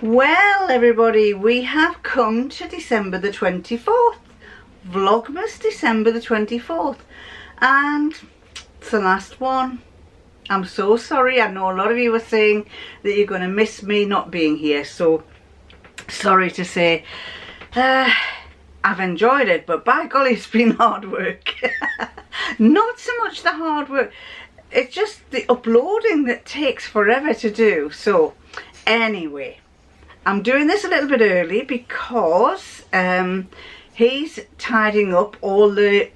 Well everybody, we have come to December the 24th. Vlogmas December the 24th. And it's the last one. I'm so sorry. I know a lot of you were saying that you're going to miss me not being here. So, sorry to say. I've enjoyed it, but by golly, it's been hard work. Not so much the hard work. It's just the uploading that takes forever to do. So, anyway. I'm doing this a little bit early because he's tidying up all the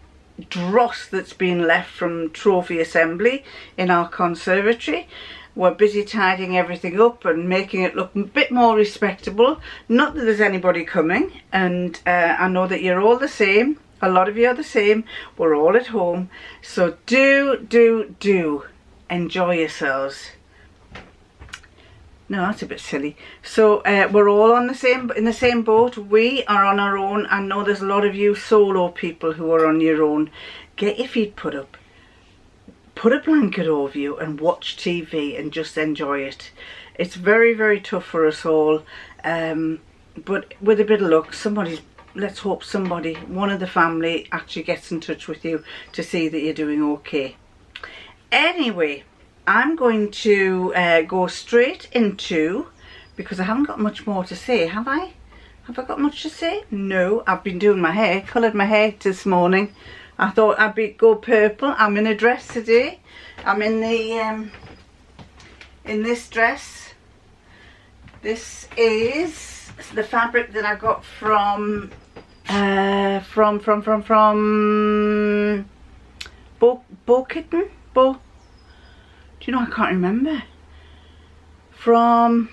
dross that's been left from trophy assembly in our conservatory. We're busy tidying everything up and making it look a bit more respectable. Not that there's anybody coming, and I know that you're all the same. A lot of you are the same. We're all at home. So do enjoy yourselves. No, that's a bit silly. So we're all on in the same boat. We are on our own. I know there's a lot of you solo people who are on your own. Get your feet put up. Put a blanket over you and watch TV and just enjoy it. It's very, very tough for us all. But with a bit of luck, let's hope somebody, one of the family, actually gets in touch with you to see that you're doing okay. Anyway, I'm going to go straight into, because I haven't got much more to say, have I? Have I got much to say? No, I've been doing my hair, coloured my hair this morning. I thought I'd go purple. I'm in a dress today. I'm in the in this dress. This is the fabric that I got from Kitten. Do you know, I can't remember. From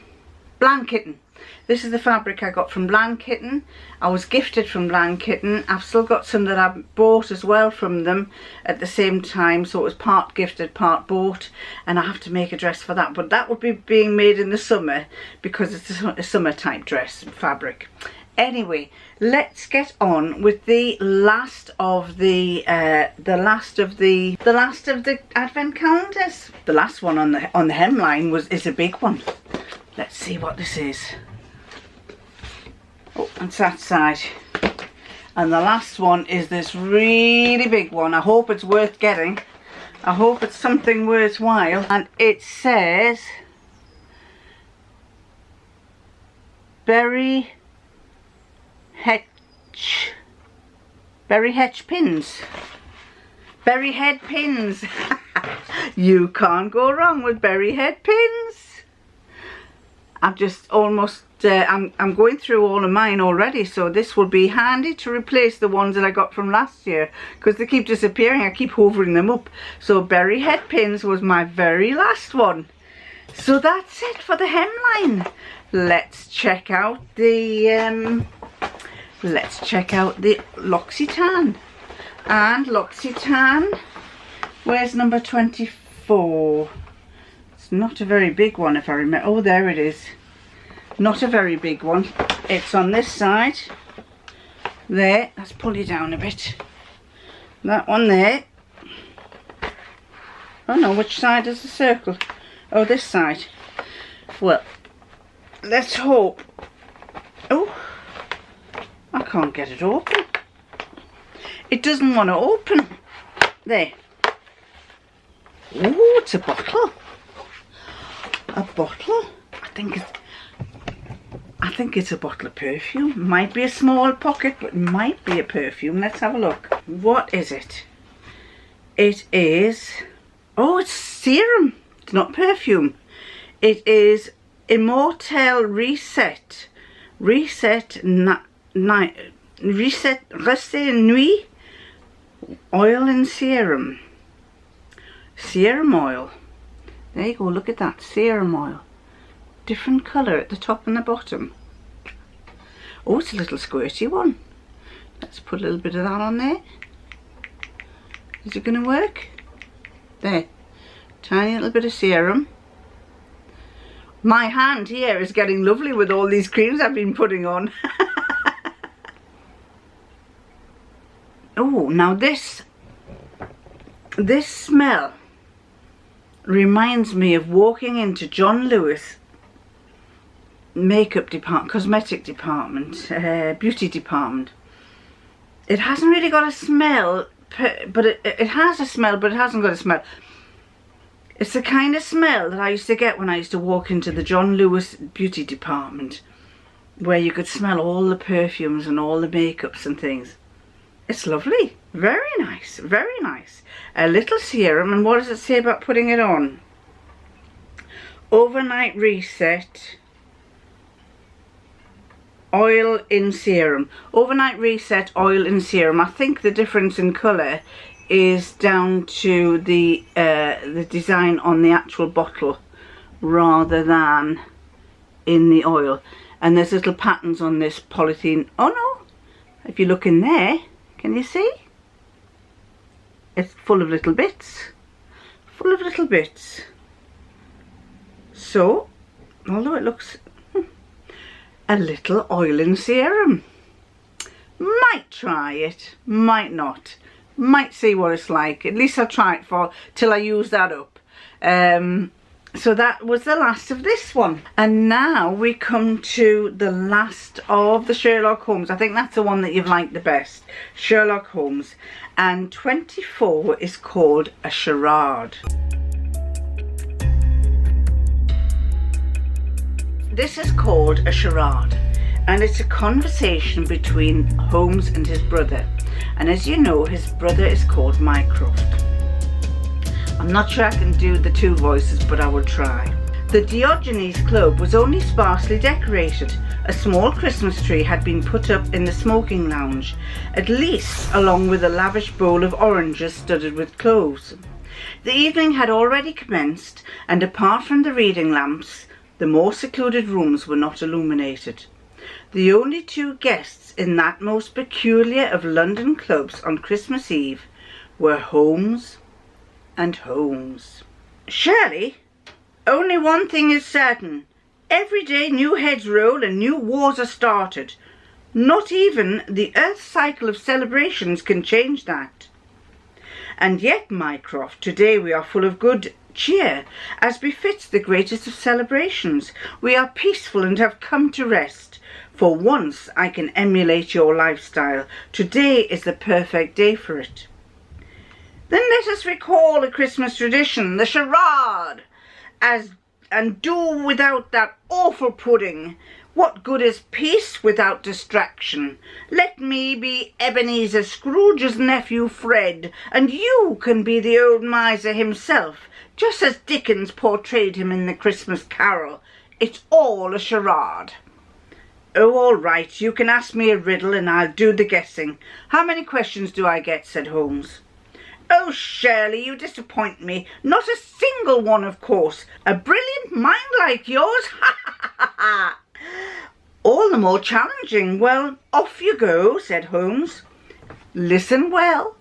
Kitten. This is the fabric I got from Kitten. I was gifted from Kitten. I've still got some that I bought as well from them at the same time. So it was part gifted, part bought. And I have to make a dress for that. But that will be being made in the summer because it's a summer type dress fabric. Anyway, let's get on with the last of the advent calendars. The last one on the hemline is a big one. Let's see what this is. Oh, that's that side. And the last one is this really big one. I hope it's worth getting. I hope it's something worthwhile. And it says Berry Hedge pins. Berry head pins. You can't go wrong with berry head pins. I've just almost I'm going through all of mine already, so this will be handy to replace the ones that I got from last year because they keep disappearing. I keep hovering them up. So berry head pins was my very last one. So that's it for the hemline. Let's check out the L'Occitane. And L'Occitane, where's number 24? It's not a very big one if I remember. Oh, there it is. Not a very big one. It's on this side. There, let's pull you down a bit. That one there. Oh no, which side is the circle? Oh, this side. Well, let's hope. Oh, I can't get it open. It doesn't want to open. There. Oh, it's a bottle. A bottle. I think it's a bottle of perfume. Might be a small pocket, but might be a perfume. Let's have a look. What is it? It is, oh, it's serum. It's not perfume. It is Immortelle Reset Reste Nuit Oil and Serum. Serum oil. There you go, look at that, serum oil. Different colour at the top and the bottom. Oh, it's a little squirty one. Let's put a little bit of that on there. Is it going to work? There. Tiny little bit of serum. My hand here is getting lovely with all these creams I've been putting on. Oh, now this smell reminds me of walking into John Lewis makeup department, cosmetic department, beauty department. It hasn't really got a smell, but it has a smell, but it hasn't got a smell. It's the kind of smell that I used to get when I used to walk into the John Lewis beauty department, where you could smell all the perfumes and all the makeups and things. It's lovely. Very nice. Very nice. A little serum. And what does it say about putting it on? Overnight reset. Oil in serum. Overnight reset, oil in serum. I think the difference in colour is down to the design on the actual bottle rather than in the oil. And there's little patterns on this polythene. Oh no, if you look in there, can you see? It's full of little bits. Full of little bits. So, although it looks a little oiling serum. Might try it, might not. Might see what it's like. At least I'll try it for till I use that up. So that was the last of this one. And now we come to the last of the Sherlock Holmes. I think that's the one that you've liked the best. Sherlock Holmes. And 24 is called A Charade. This is called A Charade. And it's a conversation between Holmes and his brother. And as you know, his brother is called Mycroft. I'm not sure I can do the two voices, but I will try. The Diogenes Club was only sparsely decorated. A small Christmas tree had been put up in the smoking lounge, at least along with a lavish bowl of oranges studded with cloves. The evening had already commenced, and apart from the reading lamps, the more secluded rooms were not illuminated. The only two guests in that most peculiar of London clubs on Christmas Eve were Holmes and Holmes. Surely, only one thing is certain. Every day new heads roll and new wars are started. Not even the earth cycle of celebrations can change that. And yet, Mycroft, today we are full of good cheer, as befits the greatest of celebrations. We are peaceful and have come to rest. For once I can emulate your lifestyle. Today is the perfect day for it. Then let us recall a Christmas tradition, the charade, and do without that awful pudding. What good is peace without distraction? Let me be Ebenezer Scrooge's nephew Fred, and you can be the old miser himself, just as Dickens portrayed him in the Christmas Carol. It's all a charade. Oh, all right, you can ask me a riddle and I'll do the guessing. How many questions do I get? Said Holmes. Oh, Shirley, you disappoint me. Not a single one, of course. A brilliant mind like yours? Ha ha ha ha! All the more challenging. Well, off you go, said Holmes. Listen well.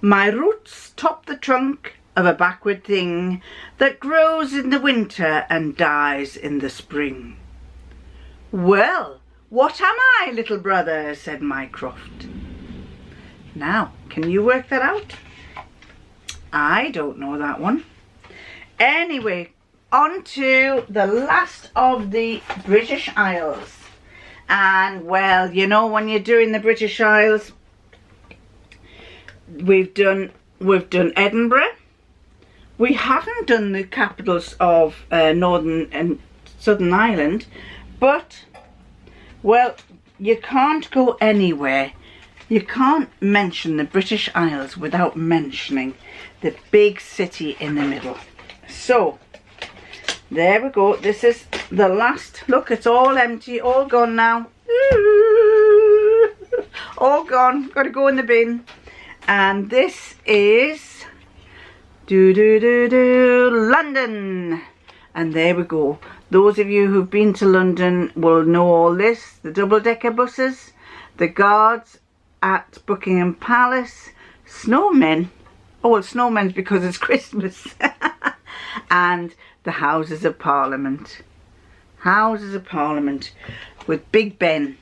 My roots top the trunk of a backward thing that grows in the winter and dies in the spring. Well, what am I, little brother? Said Mycroft. Now, can you work that out? I don't know that one. Anyway, on to the last of the British Isles. And, well, you know, when you're doing the British Isles, we've done Edinburgh. We haven't done the capitals of Northern and Southern Ireland, but, well, you can't go anywhere. You can't mention the British Isles without mentioning the big city in the middle. So, there we go. This is the last. Look, it's all empty, all gone now. All gone. Got to go in the bin. And this is London. And there we go. Those of you who've been to London will know all this. The double-decker buses, the guards at Buckingham Palace, snowmen. Oh, well, snowmen's because it's Christmas. And the Houses of Parliament. Houses of Parliament with Big Ben.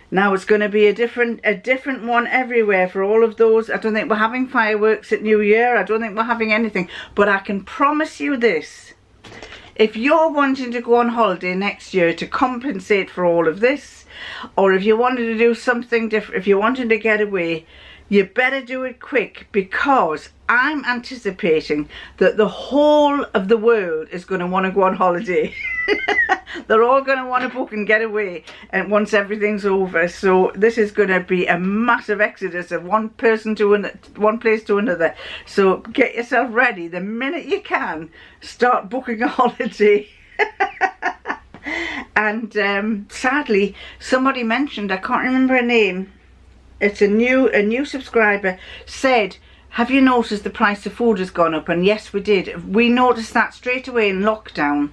Now it's going to be a different one everywhere for all of those. I don't think we're having fireworks at New Year. I don't think we're having anything. But I can promise you this. if you're wanting to go on holiday next year to compensate for all of this, or if you wanted to do something different, if you wanted to get away, you better do it quick, because I'm anticipating that the whole of the world is going to want to go on holiday. They're all going to want to book and get away, and once everything's over. So this is going to be a massive exodus of one person to one place to another. So get yourself ready the minute you can. Start booking a holiday. And sadly, somebody mentioned, I can't remember her name. It's a new subscriber said, have you noticed the price of food has gone up? And yes, we did. We noticed that straight away in lockdown.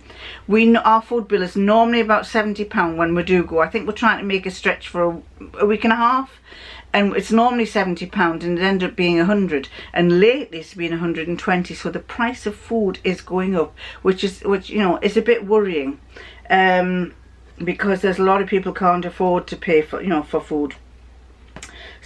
Our food bill is normally about £70 when we do go. I think we're trying to make a stretch for a week and a half, and it's normally £70 and it ended up being 100, and lately it's been 120. So the price of food is going up, which you know is a bit worrying, because there's a lot of people can't afford to pay for food.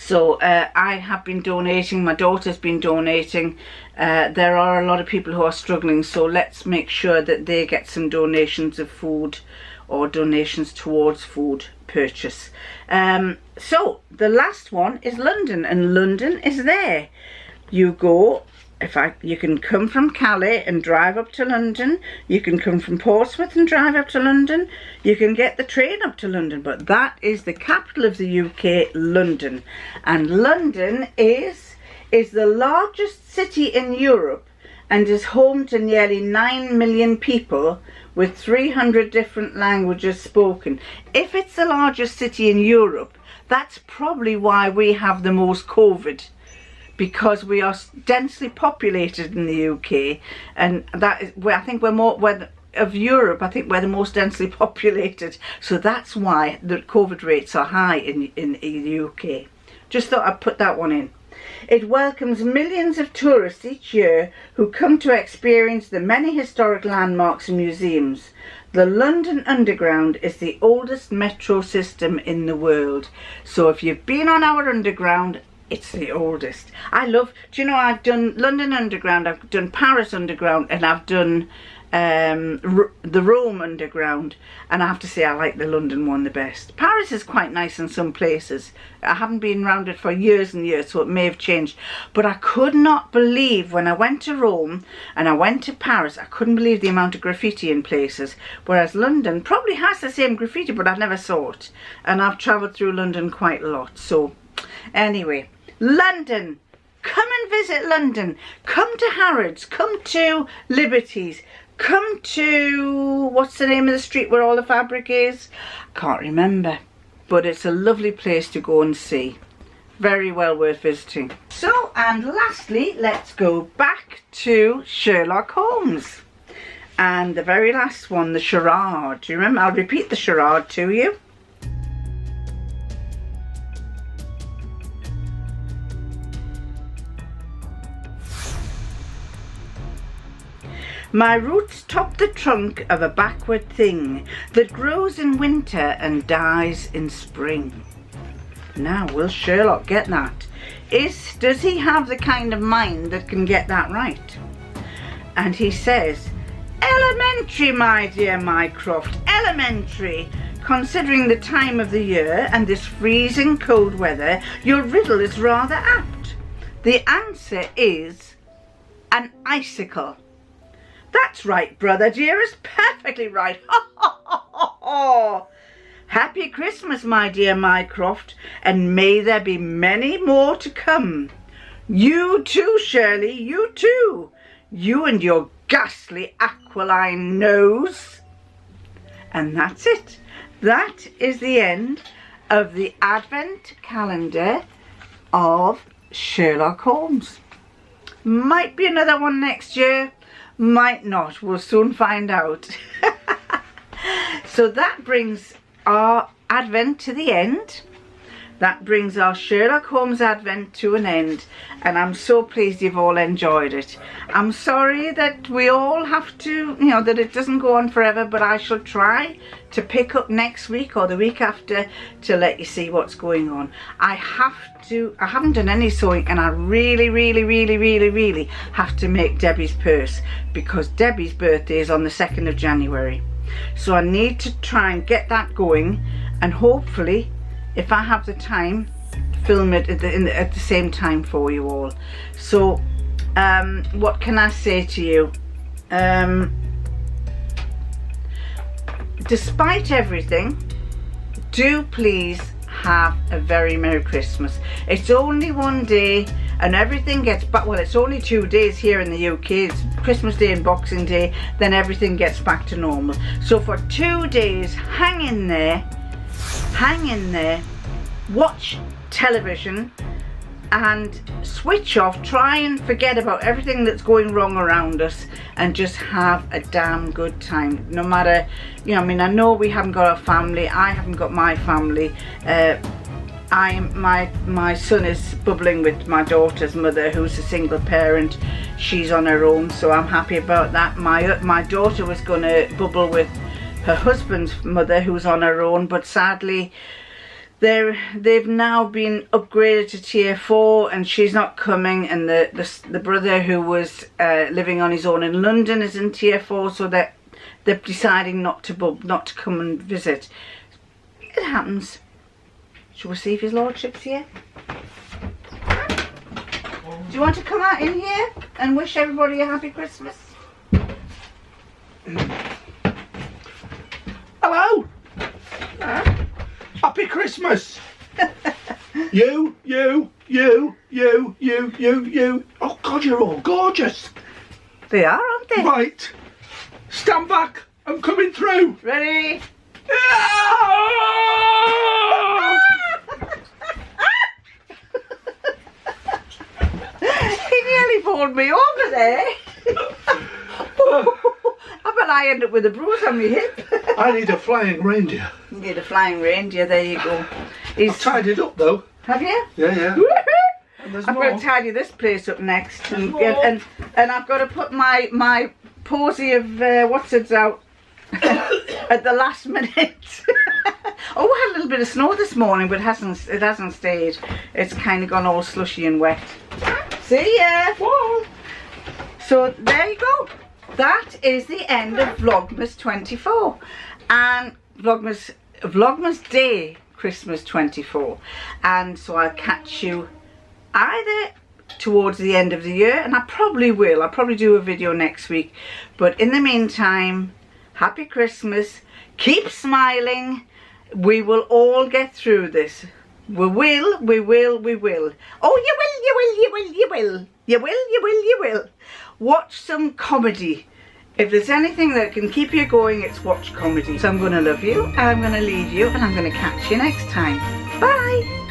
So I have been donating, my daughter's been donating. There are a lot of people who are struggling, so let's make sure that they get some donations of food, or donations towards food purchase. So the last one is London, and London is there. You go, you can come from Calais and drive up to London. You can come from Portsmouth and drive up to London. You can get the train up to London, but that is the capital of the UK, London. And London is the largest city in Europe and is home to nearly 9 million people with 300 different languages spoken. If it's the largest city in Europe, that's probably why we have the most COVID, because we are densely populated in the UK, and that is where I think of Europe, I think we're the most densely populated. So that's why the COVID rates are high in the UK. Just thought I'd put that one in. It welcomes millions of tourists each year who come to experience the many historic landmarks and museums. The London Underground is the oldest metro system in the world. So if you've been on our Underground, it's the oldest. Do you know, I've done London Underground, I've done Paris Underground, and I've done the Rome Underground, and I have to say I like the London one the best. Paris is quite nice in some places. I haven't been around it for years and years, so it may have changed, but I could not believe when I went to Rome and I went to Paris, I couldn't believe the amount of graffiti in places, whereas London probably has the same graffiti, but I never saw it, and I've travelled through London quite a lot. So anyway, London, come and visit London. Come to Harrods, come to Liberties, come to, what's the name of the street where all the fabric is? I can't remember, but it's a lovely place to go and see. Very well worth visiting. So, and lastly, let's go back to Sherlock Holmes. And the very last one, the charade. Do you remember? I'll repeat the charade to you. My roots top the trunk of a backward thing that grows in winter and dies in spring. Now, will Sherlock get that? Does he have the kind of mind that can get that right? And he says, elementary, my dear Mycroft, elementary. Considering the time of the year and this freezing cold weather, your riddle is rather apt. The answer is an icicle. That's right, brother dearest, perfectly right. Happy Christmas, my dear Mycroft, and may there be many more to come. You too, Shirley, you too. You and your ghastly aquiline nose. And that's it. That is the end of the Advent calendar of Sherlock Holmes. Might be another one next year. Might not, we'll soon find out. So that brings our Advent to the end. that brings our Sherlock Holmes Advent to an end, and I'm so pleased you've all enjoyed it. I'm sorry that we all have to, you know, that it doesn't go on forever, but I shall try to pick up next week or the week after to let you see what's going on. I haven't done any sewing, and I really have to make Debbie's purse, because Debbie's birthday is on the 2nd of January. So I need to try and get that going, and hopefully, if I have the time, film it at the same time for you all. So what can I say to you? Despite everything, do please have a very Merry Christmas. It's only one day and everything gets back, well, it's only 2 days here in the UK. It's Christmas Day and Boxing Day, then everything gets back to normal. So for 2 days, hang in there, watch television and switch off, try and forget about everything that's going wrong around us, and just have a damn good time. No matter, you know, I mean, I know we haven't got our family, I haven't got my family. My son is bubbling with my daughter's mother, who's a single parent. She's on her own, so I'm happy about that. My daughter was going to bubble with her husband's mother, who's on her own, but sadly they've now been upgraded to tier 4 and she's not coming, and the brother who was living on his own in London is in tier 4, so they're deciding not to come and visit. It happens. Shall we see if his lordship's here? Do you want to come out in here and wish everybody a happy Christmas? Hello! Happy Christmas! You. Oh God, you're all gorgeous. They are, aren't they? Right. Stand back. I'm coming through. Ready? He nearly pulled me over there. I bet I end up with a bruise on my hip. I need a flying reindeer. You need a flying reindeer, there you go. I've tied it up though. Have you? Yeah. And there's I've more. got to tidy this place up next. And more. I've got to put my posy of what's it out at the last minute. Oh, we had a little bit of snow this morning, but it hasn't stayed. It's kind of gone all slushy and wet. See ya! Whoa. So there you go. That is the end of Vlogmas 24 and Vlogmas Day Christmas 24. And so I'll catch you either towards the end of the year, and I probably will. I'll probably do a video next week. But in the meantime, happy Christmas. Keep smiling. We will all get through this. We will. Oh, you will. Watch some comedy. If there's anything that can keep you going, it's watch comedy. So I'm going to love you, and I'm going to leave you, and I'm going to catch you next time. Bye.